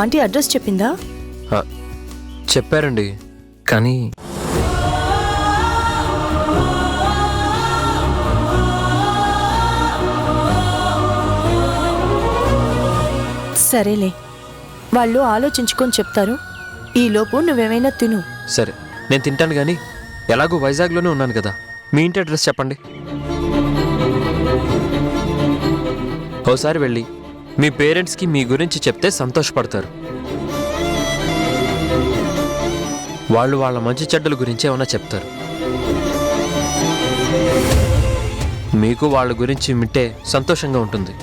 Aunty address చెప్పిందా? చెప్పారండి, కానీ సరేలే, వాళ్ళు ఆలోచించుకొని చెప్తారు. ఈలోపు నువ్వేమైనా తిను. సరే, నేను తింటాను, కానీ ఎలాగో వైజాగ్లోనే ఉన్నాను కదా, మీ ఇంటి అడ్రస్ చెప్పండి. ఓసారి వెళ్ళి మీ పేరెంట్స్కి మీ గురించి చెప్తే సంతోషపడతారు. వాళ్ళు వాళ్ళ మంచి చెడ్డల గురించి ఏమైనా చెప్తారు. మీకు వాళ్ళ గురించి వింటే సంతోషంగా ఉంటుంది.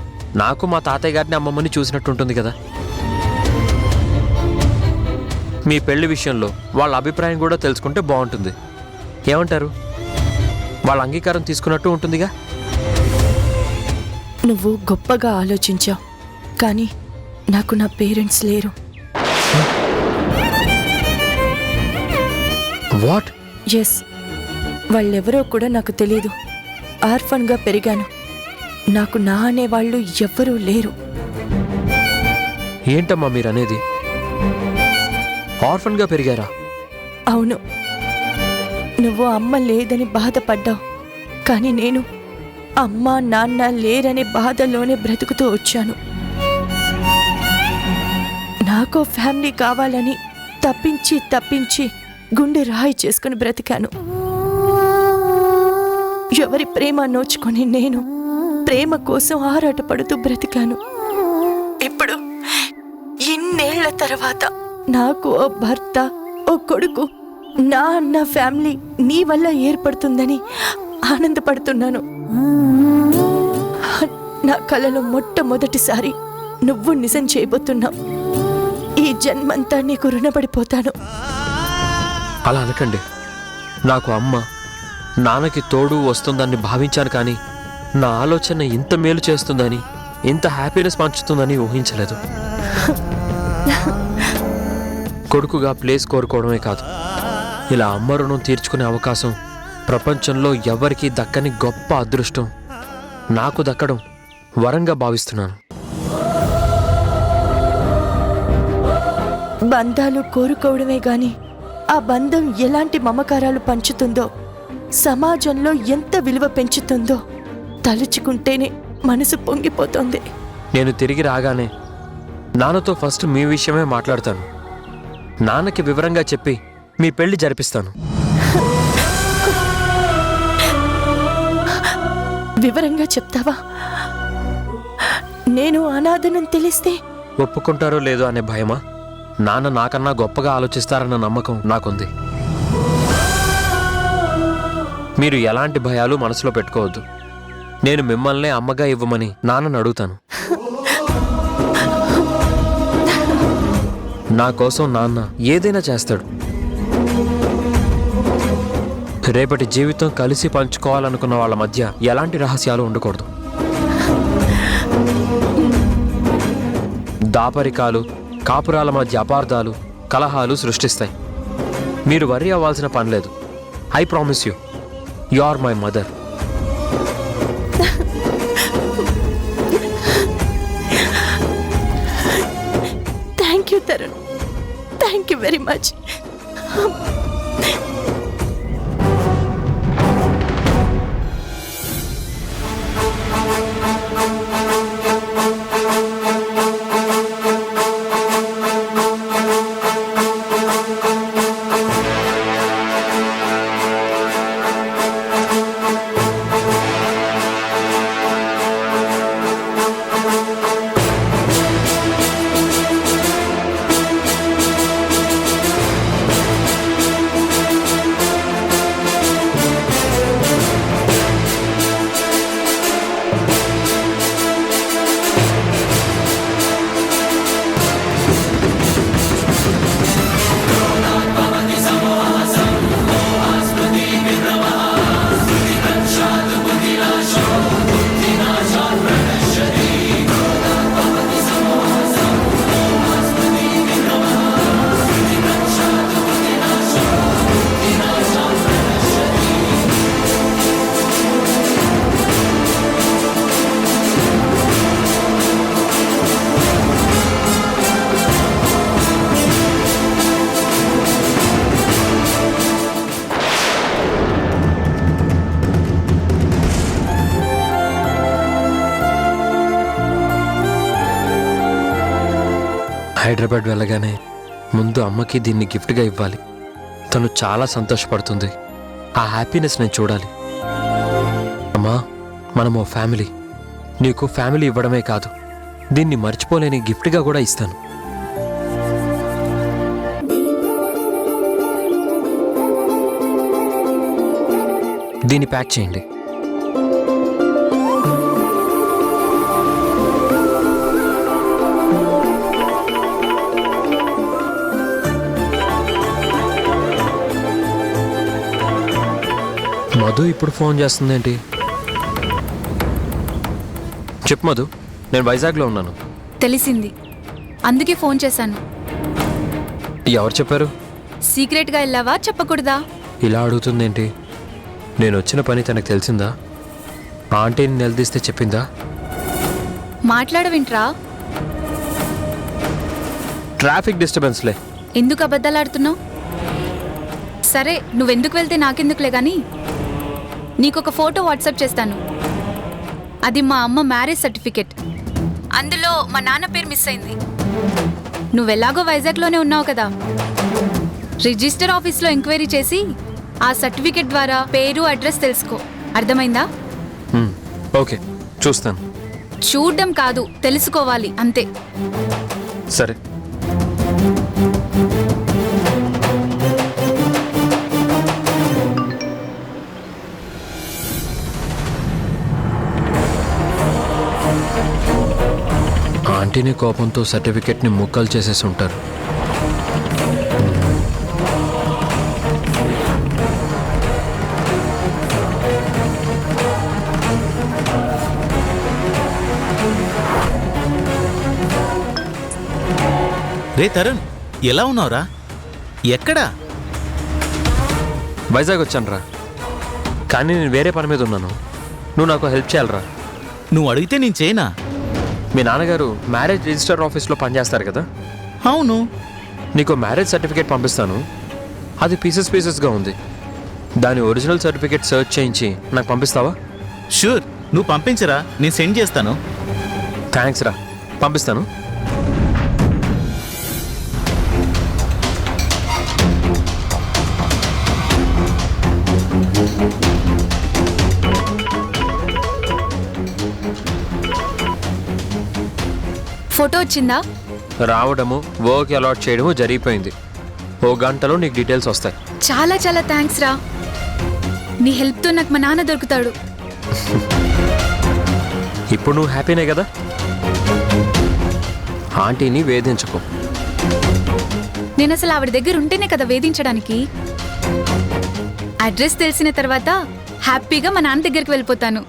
నాకు మా తాతయ్య గారిని అమ్మమ్మని చూసినట్టు ఉంటుంది కదా. మీ పెళ్లి విషయంలో వాళ్ళ అభిప్రాయం కూడా తెలుసుకుంటే బాగుంటుంది. ఏమంటారు? వాళ్ళ అంగీకారం తీసుకున్నట్టు ఉంటుందిగా. నువ్వు గొప్పగా ఆలోచించావు, కానీ నాకు నా పేరెంట్స్ లేరు. వాట్? ఎస్, వాళ్ళెవరో కూడా నాకు తెలీదు. ఆర్ఫన్గా పెరిగాను. నాకు నా అనేవాళ్ళు ఎవ్వరూ లేరు. ఏంటమ్మా మీరనేది? ఆర్ఫన్గా పెరిగారా? అవును, నువ్వు అమ్మ లేదని బాధపడ్డావు, కానీ నేను అమ్మ నాన్న లేరనే బాధలోనే బ్రతుకుతూ వచ్చాను. నాకో ఫ్యామిలీ కావాలని తప్పించి తప్పించి గుండె రాయి చేసుకుని బ్రతికాను. ఎవరి ప్రేమ నోచుకొని నేను ప్రేమ కోసం ఆరాటపడుతూ బ్రతికాను. ఇప్పుడు ఇన్నేళ్ల తర్వాత నాకు ఓ భర్త, ఓ కొడుకు, నా అన్న ఫ్యామిలీ నీ వల్ల ఏర్పడుతుందని ఆనందపడుతున్నాను. నా కలలో మొట్టమొదటిసారి నువ్వు నిజం చేయబోతున్నావు. ఈ జన్మంతా నీకు రుణపడిపోతాను. అలా అనకండి. నాకు అమ్మ నాన్నకి తోడు వస్తుందని భావించాను, కానీ నా ఆలోచన ఇంత మేలు చేస్తుందని, ఇంత హ్యాపీనెస్ పంచుతుందని ఊహించలేదు. కొడుకుగా ప్లేస్ కోరుకోవడమే కాదు, ఇలా అమ్మ రుణం తీర్చుకునే అవకాశం ప్రపంచంలో ఎవరికీ దక్కని గొప్ప అదృష్టం నాకు దక్కడం వరంగా భావిస్తున్నాను. బంధాలు కోరుకోవడమే గాని ఆ బంధం ఎలాంటి మమకారాలు పంచుతుందో, సమాజంలో ఎంత విలువ పెంచుతుందో తలుచుకుంటేనే మనసు పొంగిపోతుంది. నేను తిరిగి రాగానే నాన్నతో ఫస్ట్ మీ విషయమే మాట్లాడతాను. నాన్నకి వివరంగా చెప్పి మీ పెళ్లి జరిపిస్తాను. వివరంగా చెప్తావా? నేను అనాథనని తెలిస్తే ఒప్పుకుంటారో లేదో అనే భయమా? నాన్న నాకన్నా గొప్పగా ఆలోచిస్తారన్న నమ్మకం నాకుంది. మీరు ఎలాంటి భయాలు మనసులో పెట్టుకోవద్దు. నేను మిమ్మల్నే అమ్మగా ఇవ్వమని నాన్నను అడుగుతాను. నా కోసం నాన్న ఏదైనా చేస్తాడు. రేపటి జీవితం కలిసి పంచుకోవాలనుకున్న వాళ్ళ మధ్య ఎలాంటి రహస్యాలు ఉండకూడదు. దాపరికాలు, కాపురాల మధ్య అపార్థాలు, కలహాలు సృష్టిస్తాయి. మీరు వర్రీ అవ్వాల్సిన పనిలేదు. I promise you, you are my mother. Thank you Tarun, thank you very much. Hyderabad వెళ్ళగానే ముందు అమ్మకి దీన్ని గిఫ్ట్గా ఇవ్వాలి. తను చాలా సంతోషపడుతుంది. ఆ హ్యాపీనెస్ నేను చూడాలి. అమ్మా, మనం ఓ ఫ్యామిలీ. నీకు ఫ్యామిలీ ఇవ్వడమే కాదు, దీన్ని మర్చిపోలేని గిఫ్ట్గా కూడా ఇస్తాను. దీన్ని ప్యాక్ చేయండి. మధు ఇప్పుడు ఫోన్ చేస్తుందేంటి? చెప్పు మధు, నేను వైజాగ్లో ఉన్నాను. తెలిసింది, అందుకే ఫోన్ చేశాను. ఎవరు చెప్పారు? సీక్రెట్గా వెళ్ళావా, చెప్పకూడదా? ఇలా అడుగుతుందేంటి? నేను వచ్చిన పని తనకు తెలిసిందా? ఆంటీని నిలదీస్తే చెప్పిందా? మాట్లాడవింట్రా? ట్రాఫిక్ డిస్టర్బెన్స్లే. ఎందుకు అబద్ధాలాడుతున్నావు? సరే, నువ్వెందుకు వెళ్తే నాకెందుకులే గాని, నీకొక ఫోటో వాట్సాప్ చేస్తాను. అది మా అమ్మ మ్యారేజ్ సర్టిఫికెట్. అందులో మా నాన్న పేరు మిస్ అయింది. నువ్వెలాగో వైజాగ్లోనే ఉన్నావు కదా, రిజిస్టర్ ఆఫీస్లో ఎంక్వైరీ చేసి ఆ సర్టిఫికెట్ ద్వారా పేరు, అడ్రస్ తెలుసుకో. అర్థమైందా? ఓకే, చూస్తాను. చూడ్డం కాదు, తెలుసుకోవాలి అంతే. సరే. ఆంటీని కోపంతో సర్టిఫికెట్ని ముక్కలు చేసేసి ఉంటారు. రే తరుణ్, ఎలా ఉన్నావురా? ఎక్కడా? వైజాగ్ వచ్చానురా, కానీ నేను వేరే పని మీద ఉన్నాను. నువ్వు నాకు హెల్ప్ చేయాలరా. నువ్వు అడిగితే నేను చేయనా? మీ నాన్నగారు మ్యారేజ్ రిజిస్టర్ ఆఫీస్లో పనిచేస్తారు కదా. అవును. నీకు మ్యారేజ్ సర్టిఫికేట్ పంపిస్తాను. అది పీసెస్గా ఉంది. దాని ఒరిజినల్ సర్టిఫికేట్ సర్చ్ చేయించి నాకు పంపిస్తావా? షూర్, నువ్వు పంపించరా, నేను సెండ్ చేస్తాను. థ్యాంక్స్ రా, పంపిస్తాను. ఫోటో వచ్చిందా? రావడము, వర్క్ అలాట్ చేయడము జరిగిపోయింది. ఓ గంటలో నీకు డీటెయిల్స్ వస్తాయి. చాలా చాలా థ్యాంక్స్ రా. నీ హెల్ప్తో నాకు మా నాన్న దొరుకుతాడు. ఇప్పుడు నువ్వు హ్యాపీనే కదా? ఆంటీని వేధించకు. నేను అసలు ఆవిడ దగ్గర ఉంటేనే కదా వేధించడానికి. అడ్రస్ తెలిసిన తర్వాత హ్యాపీగా మా నాన్న దగ్గరికి వెళ్ళిపోతాను.